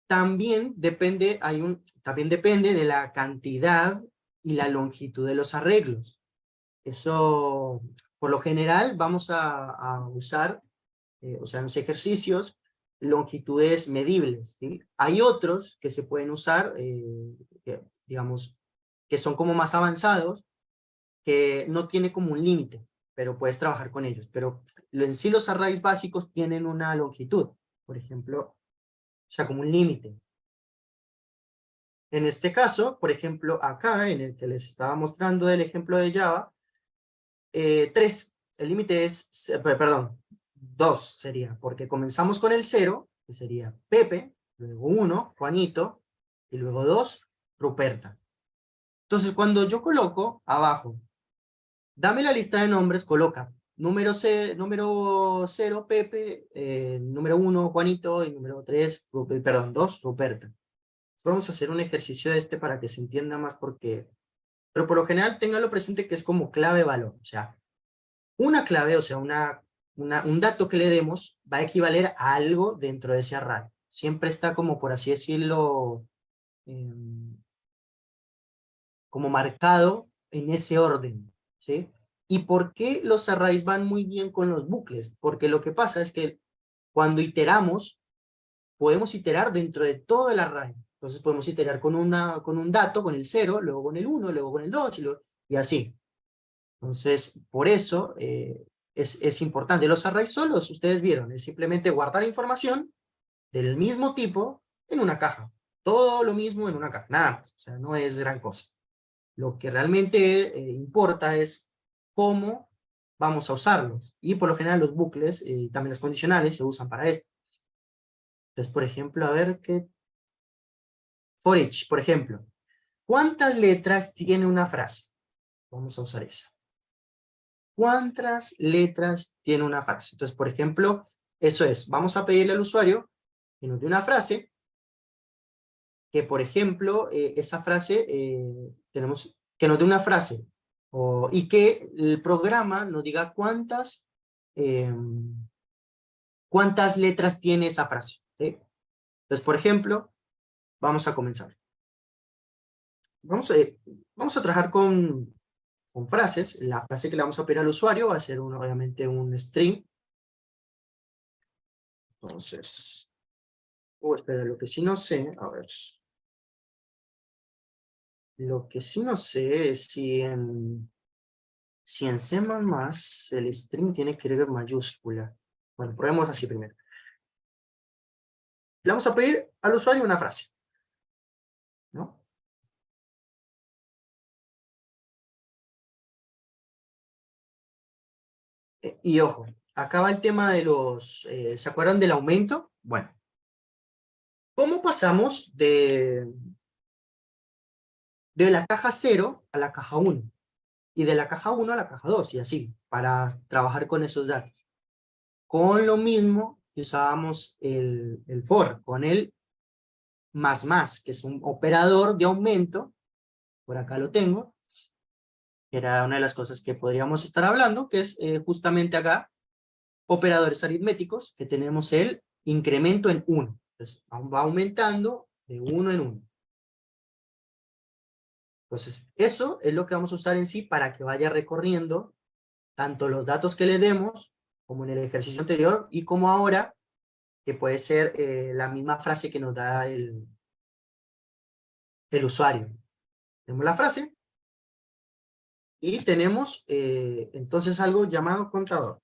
S2: también depende de la cantidad y la longitud de los arreglos. Eso, por lo general, vamos a usar, o sea, en los ejercicios, longitudes medibles, ¿sí? Hay otros que se pueden usar, digamos, que son como más avanzados, que no tiene como un límite, pero puedes trabajar con ellos. Pero en sí los arrays básicos tienen una longitud, por ejemplo, o sea, como un límite. En este caso, por ejemplo, acá, en el que les estaba mostrando del ejemplo de Java, 3, el límite es, perdón, 2 sería, porque comenzamos con el 0, que sería Pepe, luego 1, Juanito, y luego 2, Ruperta. Entonces, cuando yo coloco abajo, dame la lista de nombres, coloca número 0, Pepe, número 1, Juanito, y número 3, perdón, 2, Ruperta. Vamos a hacer un ejercicio de este para que se entienda más porque, pero por lo general téngalo presente que es como clave valor, o sea, una clave, o sea, un dato que le demos va a equivaler a algo dentro de ese array. Siempre está como, por así decirlo, como marcado en ese orden, ¿sí? ¿Y por qué los arrays van muy bien con los bucles? Porque lo que pasa es que cuando iteramos, podemos iterar dentro de todo el array. Entonces podemos iterar con un dato, con el 0, luego con el 1, luego con el 2, y así. Entonces, por eso es importante. Los arrays solos, ustedes vieron, es simplemente guardar información del mismo tipo en una caja. Todo lo mismo en una caja, nada más. O sea, no es gran cosa. Lo que realmente importa es cómo vamos a usarlos. Y por lo general los bucles, también los condicionales, se usan para esto. Entonces, por ejemplo, a ver qué... For each, por ejemplo. ¿Cuántas letras tiene una frase? Vamos a usar esa. ¿Cuántas letras tiene una frase? Entonces, por ejemplo, eso es, vamos a pedirle al usuario que nos dé una frase, que por ejemplo, esa frase, tenemos que nos dé una frase, y que el programa nos diga cuántas letras tiene esa frase, ¿sí? Entonces, por ejemplo, vamos a comenzar. Vamos a trabajar con frases. La frase que le vamos a pedir al usuario va a ser obviamente un string. Entonces, Espera, lo que sí no sé, a ver. Lo que sí no sé es si en C++ el string tiene que ir en mayúscula. Bueno, probemos así primero. Le vamos a pedir al usuario una frase, ¿no? Y ojo, acá va el tema de los, ¿se acuerdan del aumento? Bueno, ¿cómo pasamos de la caja 0 a la caja 1? Y de la caja 1 a la caja 2, y así, para trabajar con esos datos. Con lo mismo que usábamos el for, con el más, que es un operador de aumento, por acá lo tengo, que era una de las cosas que podríamos estar hablando, que es justamente acá, operadores aritméticos, que tenemos el incremento en 1. Entonces, va aumentando de 1 en 1. Entonces, eso es lo que vamos a usar en sí para que vaya recorriendo tanto los datos que le demos, como en el ejercicio anterior, y como ahora, que puede ser la misma frase que nos da el usuario. Tenemos la frase, y tenemos entonces algo llamado contador.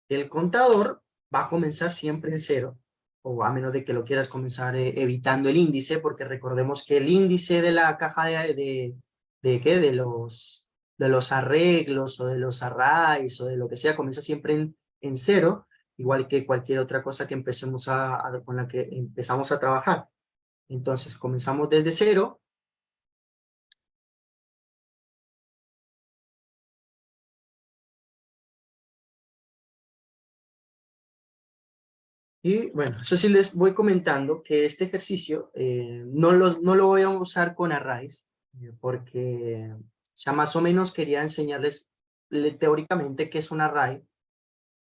S2: El contador va a comenzar siempre en 0, o a menos de que lo quieras comenzar evitando el índice, porque recordemos que el índice de la caja ¿qué? De los arreglos, o de los arrays, o de lo que sea, comienza siempre en 0, igual que cualquier otra cosa que empecemos con la que empezamos a trabajar. Entonces, comenzamos desde 0, y bueno, eso sí les voy comentando que este ejercicio no lo voy a usar con arrays, porque, o sea, más o menos quería enseñarles teóricamente qué es un array,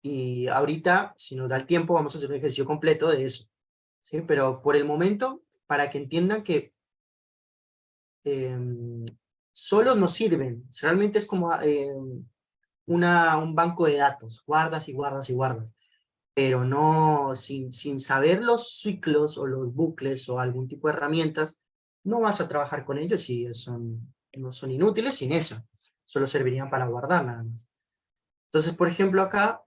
S2: y ahorita, si nos da el tiempo, vamos a hacer un ejercicio completo de eso, ¿sí? Pero por el momento, para que entiendan que eh, solos no sirven, realmente es como un banco de datos, guardas y guardas y guardas, pero no, sin saber los ciclos o los bucles o algún tipo de herramientas, no vas a trabajar con ellos y no son inútiles sin eso. Solo servirían para guardar nada más. Entonces, por ejemplo, acá,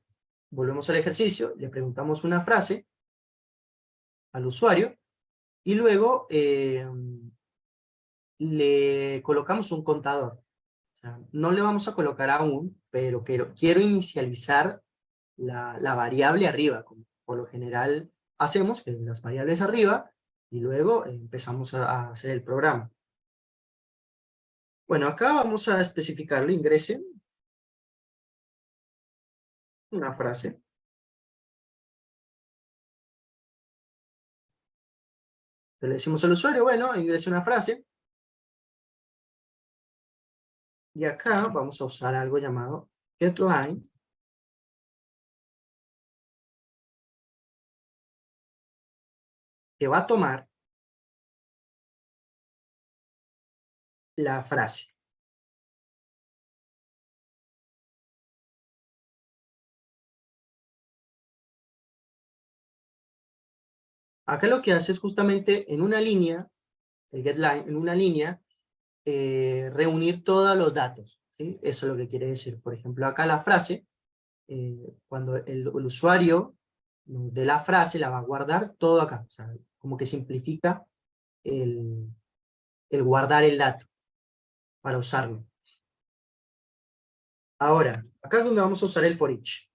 S2: volvemos al ejercicio, le preguntamos una frase al usuario y luego le colocamos un contador. O sea, no le vamos a colocar aún, pero quiero inicializar la variable arriba, como por lo general hacemos, que las variables arriba, y luego empezamos a hacer el programa. Bueno, acá vamos a especificarlo, ingresen una frase. Le decimos al usuario, bueno, ingrese una frase. Y acá vamos a usar algo llamado getLine, que va a tomar la frase. Acá lo que hace es justamente en una línea, el getLine, en una línea, reunir todos los datos, ¿sí? Eso es lo que quiere decir. Por ejemplo, acá la frase, cuando el usuario de la frase la va a guardar todo acá. O sea, como que simplifica el guardar el dato para usarlo. Ahora, acá es donde vamos a usar el for each.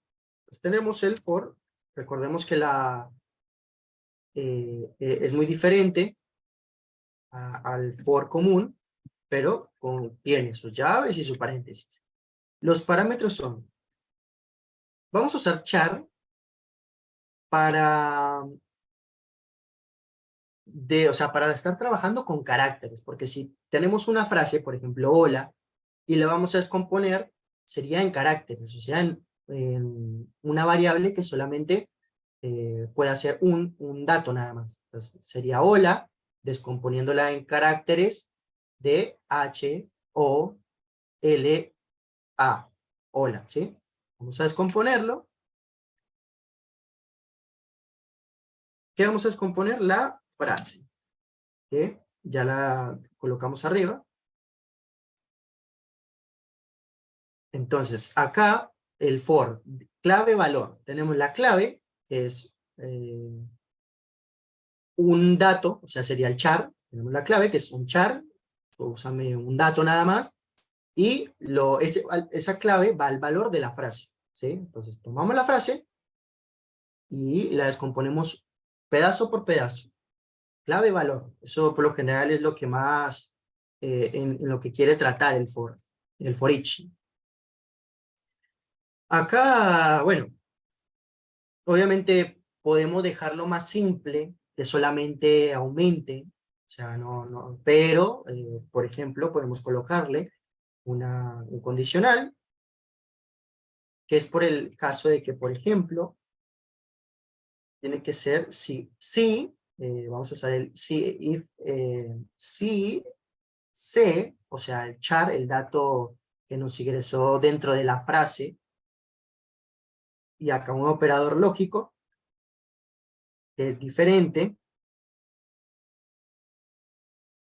S2: Pues tenemos el for, recordemos que es muy diferente al for común, pero tiene sus llaves y sus paréntesis. Los parámetros son, vamos a usar char para, o sea, para estar trabajando con caracteres, porque si tenemos una frase, por ejemplo, hola, y la vamos a descomponer, sería en caracteres, o sea, en una variable que solamente puede hacer un dato nada más. Entonces, sería hola, descomponiéndola en caracteres de H, O, L, A. Hola, ¿sí? Vamos a descomponerlo. ¿Qué vamos a descomponer? La frase, que ya la colocamos arriba. Entonces, acá el for, clave, valor. Tenemos la clave, que es un dato, o sea, sería el char. Tenemos la clave, que es un char, úsame un dato nada más, y esa clave va al valor de la frase, ¿sí? Entonces, tomamos la frase y la descomponemos pedazo por pedazo. Clave, valor. Eso por lo general es lo que más, en lo que quiere tratar el for each. Acá, bueno, obviamente podemos dejarlo más simple, que solamente aumente, o sea, pero, por ejemplo, podemos colocarle un condicional, que es por el caso de que, por ejemplo, tiene que ser si, vamos a usar el si C, o sea, el char, el dato que nos ingresó dentro de la frase, y acá un operador lógico, que es diferente.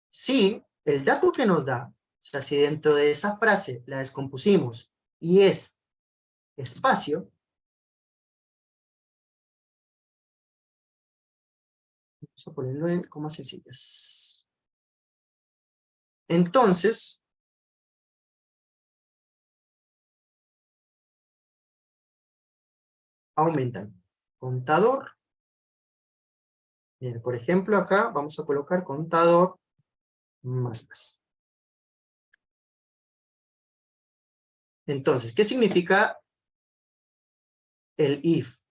S2: Si el dato que nos da, o sea, si dentro de esa frase la descompusimos y es espacio, vamos a ponerlo en comas sencillas. Entonces, aumentan. Contador. Bien, por ejemplo, acá vamos a colocar contador más. Entonces, ¿qué significa el if?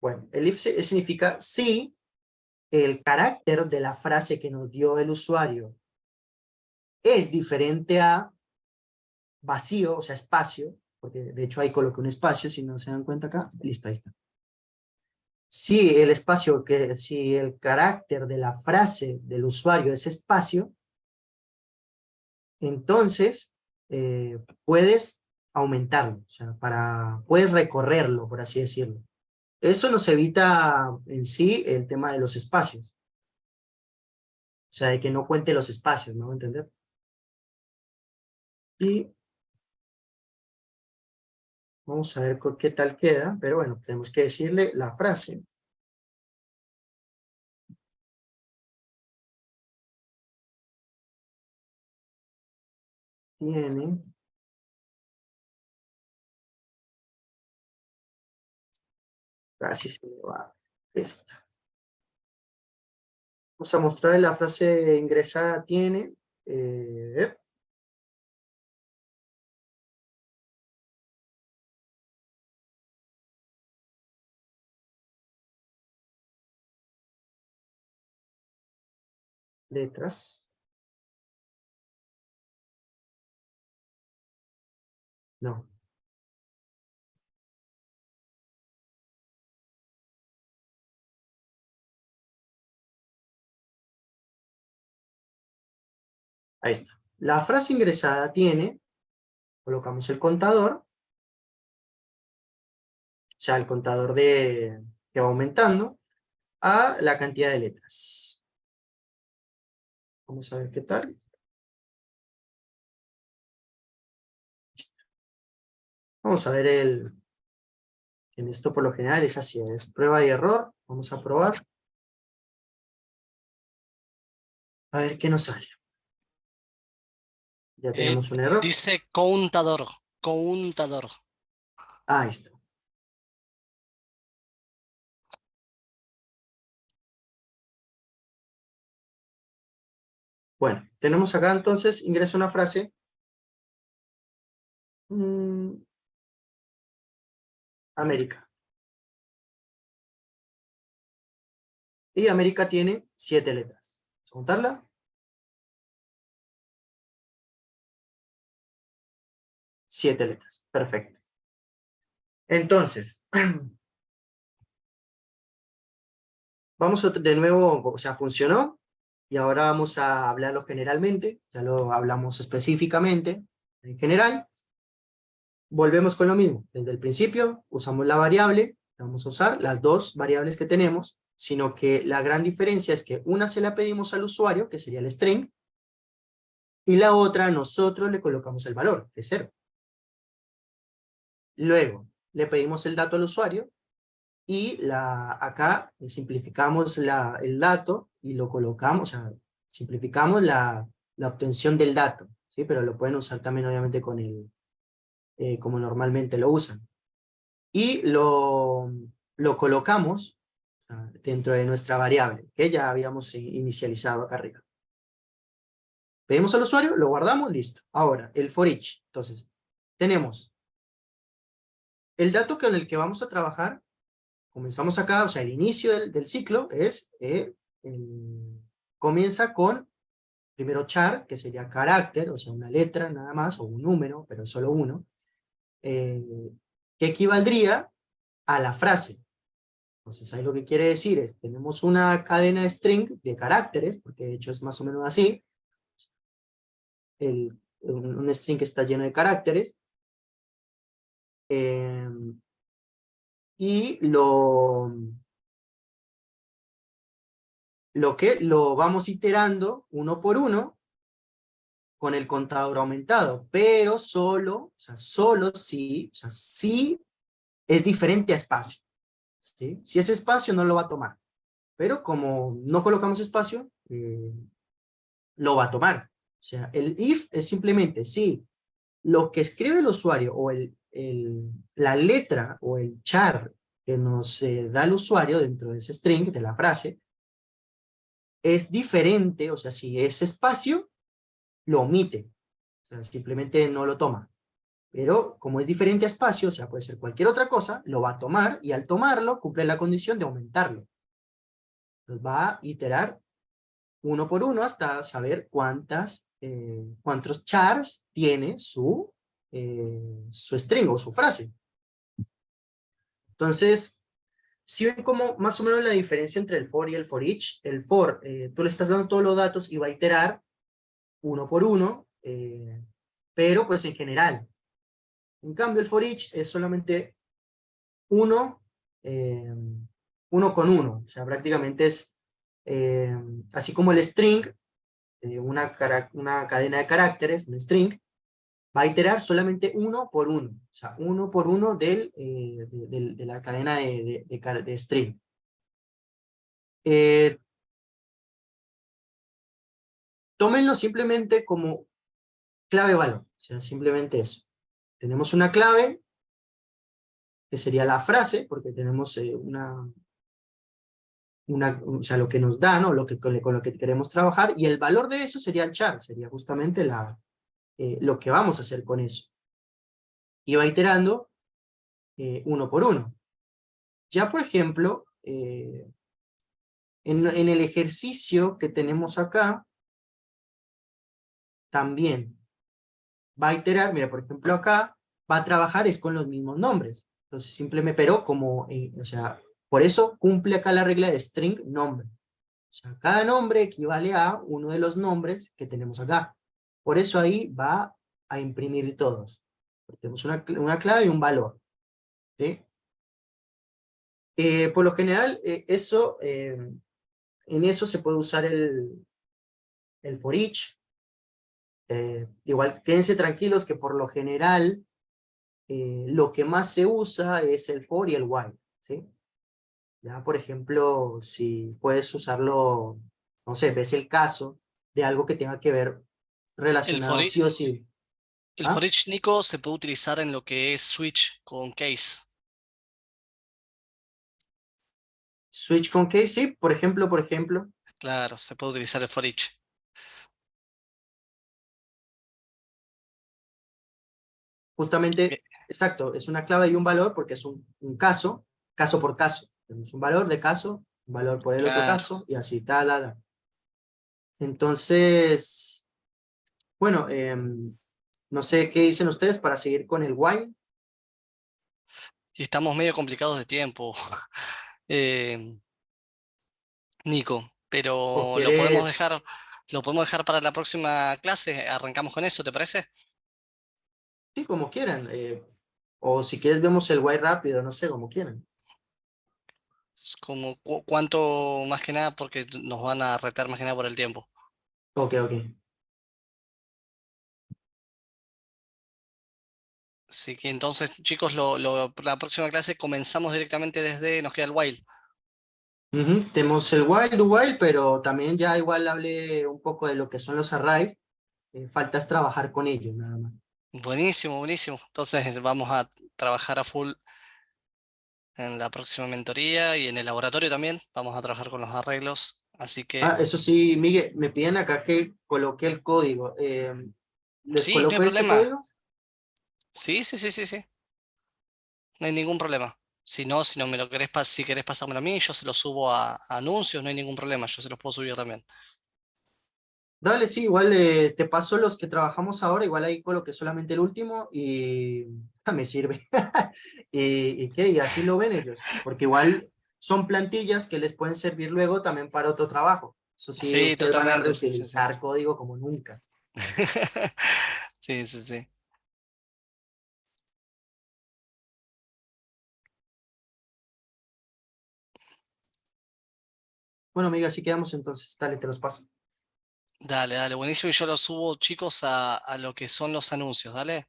S2: Bueno, el if significa si el carácter de la frase que nos dio el usuario es diferente a vacío, o sea, espacio, porque de hecho ahí coloqué un espacio, si no se dan cuenta acá, listo, ahí está. Si el carácter de la frase del usuario es espacio, entonces puedes aumentarlo, o sea, puedes recorrerlo, por así decirlo. Eso nos evita en sí el tema de los espacios. O sea, de que no cuente los espacios, ¿no? ¿Entender? Y vamos a ver qué tal queda, pero bueno, tenemos que decirle la frase. Tiene casi se me va esto. Vamos a mostrarle la frase ingresada tiene. Letras. No. Ahí está. La frase ingresada tiene, colocamos el contador, o sea, el contador que va aumentando, a la cantidad de letras. Vamos a ver qué tal. Vamos a ver en esto por lo general es así, es prueba y error. Vamos a probar. A ver qué nos sale. Ya tenemos un error.
S1: Dice contador.
S2: Ahí está. Bueno, tenemos acá entonces, ingresa una frase. América. Y América tiene 7 letras. ¿Vamos a contarla? 7 letras. Perfecto. Entonces, vamos de nuevo, o sea, funcionó. Y ahora vamos a hablarlo generalmente. Ya lo hablamos específicamente, en general. Volvemos con lo mismo. Desde el principio usamos la variable. Vamos a usar las dos variables que tenemos. sino que la gran diferencia es que una se la pedimos al usuario, que sería el string, y la otra nosotros le colocamos el valor, que es 0. Luego, le pedimos el dato al usuario, y acá simplificamos el dato y lo colocamos, o sea, simplificamos la obtención del dato, ¿sí? Pero lo pueden usar también obviamente con como normalmente lo usan. Y lo colocamos, o sea, dentro de nuestra variable, que ya habíamos inicializado acá arriba. Pedimos al usuario, lo guardamos, listo. Ahora, el for each. Entonces, tenemos el dato con el que vamos a trabajar. Comenzamos acá, o sea, el inicio del ciclo comienza con, primero char, que sería carácter, o sea, una letra nada más, o un número, pero solo uno, que equivaldría a la frase. Entonces, ahí lo que quiere decir es, tenemos una cadena de string de caracteres, porque de hecho es más o menos así, un string que está lleno de caracteres, y lo vamos iterando uno por uno con el contador aumentado, pero solo si es diferente a espacio, ¿sí? Si es espacio no lo va a tomar, pero como no colocamos espacio, lo va a tomar. O sea, el if es simplemente si lo que escribe el usuario o la letra o el char que nos da el usuario dentro de ese string, de la frase, es diferente, o sea, si es espacio, lo omite, o sea, simplemente no lo toma. Pero como es diferente a espacio, o sea, puede ser cualquier otra cosa, lo va a tomar y al tomarlo cumple la condición de aumentarlo. Entonces va a iterar uno por uno hasta saber cuántos chars tiene su string o su frase. Entonces, si ven como más o menos la diferencia entre el for y el for each. El for, tú le estás dando todos los datos y va a iterar uno por uno, pero pues en general. En cambio, el for each es solamente uno, uno con uno. O sea, prácticamente es así como el string, una cadena de caracteres, un string, va a iterar solamente uno por uno. O sea, uno por uno de la cadena de string. Tómenlo simplemente como clave-valor. O sea, simplemente eso. Tenemos una clave, que sería la frase, porque tenemos o sea, lo que nos da, ¿no? Con lo que queremos trabajar, y el valor de eso sería el char, sería justamente lo que vamos a hacer con eso. Y va iterando uno por uno. Ya, por ejemplo, en el ejercicio que tenemos acá, también va a iterar, mira, por ejemplo, acá va a trabajar es con los mismos nombres. Entonces, simplemente, pero como, o sea, por eso cumple acá la regla de string nombre. O sea, cada nombre equivale a uno de los nombres que tenemos acá. Por eso ahí va a imprimir todos. Tenemos una clave y un valor. ¿Sí? Por lo general, en eso se puede usar el for each. Igual, quédense tranquilos que por lo general lo que más se usa es el for y el while. ¿Sí? Ya, por ejemplo, si puedes usarlo, no sé, ves el caso de algo que tenga que ver
S1: El for,
S2: relacionado
S1: e-
S2: sí o sí.
S1: el for
S2: ¿Ah?
S1: each, Nico, se puede utilizar en lo que es switch con case.
S2: Switch con case, sí, por ejemplo,
S1: Claro, se puede utilizar el for each.
S2: justamente,
S1: Bien,
S2: exacto, es una clave y un valor porque es un caso por caso. Tenemos un valor de caso, un valor por el otro
S1: claro.
S2: caso, y así, ta. Entonces, bueno, no sé qué dicen ustedes para seguir con el while.
S1: Y estamos medio complicados de tiempo, eh, Nico,
S2: ¿O
S1: pero
S2: quieres?
S1: lo podemos dejar para la próxima clase. Arrancamos con eso, ¿te parece?
S2: Sí, como quieran. O si quieres vemos el while rápido, no sé, como quieran.
S1: Es como cuánto más que nada, porque nos van a retar más que nada por el tiempo.
S2: Ok, ok.
S1: Así que entonces, chicos, la próxima clase comenzamos directamente desde, nos queda el while.
S2: Ujú, tenemos el while, do while, pero también ya igual hablé un poco de lo que son los arrays. Falta es trabajar con ellos, nada más.
S1: Buenísimo, buenísimo. Entonces vamos a trabajar a full en la próxima mentoría y en el laboratorio también. Vamos a trabajar con los arreglos. Así que
S2: Ah, eso sí, Miguel, me piden acá que coloque el código. ¿Les
S1: sí, no hay
S2: coloco este
S1: problema.
S2: código?
S1: Sí, sí, sí, sí, sí. No hay ningún problema. Si no me lo querés, si querés pasármelo a mí, yo se lo subo a anuncios, no hay ningún problema. Yo se los puedo subir también.
S2: Dale, sí, igual te paso los que trabajamos ahora, igual ahí coloqué solamente el último y me sirve. ¿Y qué? Y así lo ven ellos, porque igual son plantillas que les pueden servir luego también para otro trabajo. Eso sí,
S1: Sí,
S2: ustedes van a
S1: totalmente, sí, sí, sí.
S2: reutilizar código como nunca.
S1: Sí, sí, sí.
S2: Bueno, amiga, así quedamos entonces. Dale, te los paso.
S1: Dale, dale, buenísimo. Y yo lo subo, chicos, a lo que son los anuncios, dale.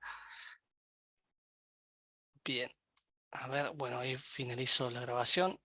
S1: Bien. A ver, bueno, ahí finalizo la grabación.